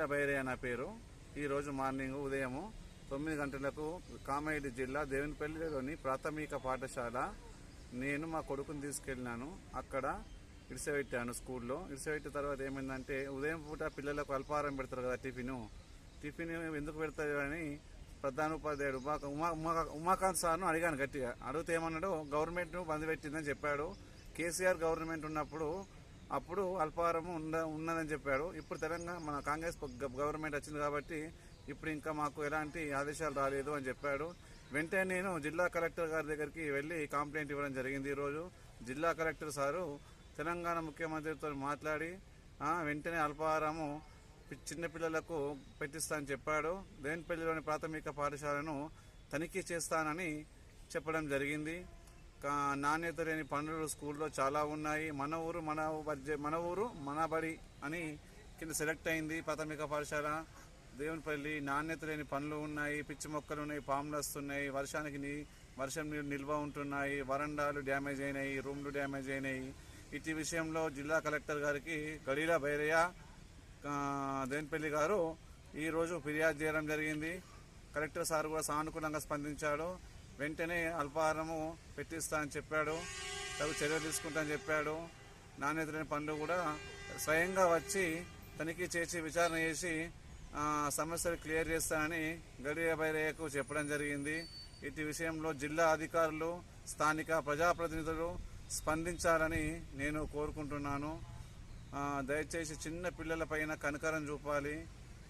గడిల బైరయ్య నా పేరు. ఈరోజు మార్నింగ్ ఉదయం 9 గంటలకు కామారెడ్డి జిల్లా దేవునిపల్లిలోని ప్రాథమిక పాఠశాల నేను మా కొడుకుని తీసుకెళ్ళినాను. అక్కడ ఇడిసెపెట్టాను స్కూల్లో. ఇడిసెపెట్టిన తర్వాత ఏమైందంటే ఉదయం పూట పిల్లలకు అల్పాహారం పెడతారు కదా, టిఫిన్ ఎందుకు పెడతారు అని ప్రధానోపాధ్యాయుడు ఉమాకాంత్ సార్ను అడిగాను. గట్టిగా అడిగితే ఏమన్నాడు, గవర్నమెంట్ బంద్ పెట్టిందని చెప్పాడు. కేసీఆర్ గవర్నమెంట్ ఉన్నప్పుడు అప్పుడు అల్పాహారం ఉన్నదని చెప్పాడు. ఇప్పుడు తెలంగాణ మన కాంగ్రెస్ గవర్నమెంట్ వచ్చింది కాబట్టి ఇప్పుడు ఇంకా మాకు ఎలాంటి ఆదేశాలు రాలేదు అని చెప్పాడు. వెంటనే నేను జిల్లా కలెక్టర్ గారి దగ్గరికి వెళ్ళి కంప్లైంట్ ఇవ్వడం జరిగింది. ఈరోజు జిల్లా కలెక్టర్ సారు తెలంగాణ ముఖ్యమంత్రితో మాట్లాడి వెంటనే అల్పాహారము చిన్నపిల్లలకు పెట్టిస్తా అని చెప్పాడు. దేవునిపల్లిలోని ప్రాథమిక పాఠశాలను తనిఖీ చేస్తానని చెప్పడం జరిగింది. నాణ్యత లేని పనులు స్కూల్లో చాలా ఉన్నాయి. మన ఊరు మన బడి అని కింద సెలెక్ట్ అయింది ప్రాథమిక పాఠశాల దేవునిపల్లి. నాణ్యత లేని పనులు ఉన్నాయి, పిచ్చి మొక్కలు ఉన్నాయి, పాములు వస్తున్నాయి, వర్షం నీరు నిల్వ ఉంటున్నాయి, వరండాలు డ్యామేజ్ అయినాయి, రూమ్లు డ్యామేజ్ అయినాయి. ఇటు విషయంలో జిల్లా కలెక్టర్ గారికి గడిల బైరయ్య దేవునిపల్లి గారు ఈరోజు ఫిర్యాదు చేయడం జరిగింది. కలెక్టర్ సార్ కూడా సానుకూలంగా స్పందించాడు. వెంటనే అల్పాహారము పెట్టిస్తా అని చెప్పాడు, తగు చర్యలు తీసుకుంటా అని చెప్పాడు. నాణ్యత లేని పనులు కూడా స్వయంగా వచ్చి తనిఖీ చేసి విచారణ చేసి సమస్యలు క్లియర్ చేస్తానని గడిల బైరయ్యకు చెప్పడం జరిగింది. ఇటు విషయంలో జిల్లా అధికారులు, స్థానిక ప్రజాప్రతినిధులు స్పందించాలని నేను కోరుకుంటున్నాను. దయచేసి చిన్న పిల్లలపైన కనికరం చూపాలి.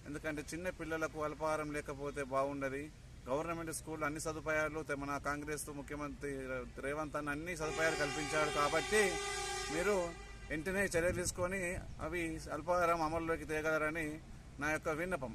ఎందుకంటే చిన్న పిల్లలకు అల్పాహారం లేకపోతే బాగుండదు. గవర్నమెంట్ స్కూల్ అన్ని సదుపాయాలు మన కాంగ్రెస్ ముఖ్యమంత్రి రేవంత్ అన్న అన్ని సదుపాయాలు కల్పించాడు. కాబట్టి మీరు వెంటనే చర్యలు తీసుకొని అవి అల్పాహారం అమల్లోకి తేగలరని నా యొక్క విన్నపం.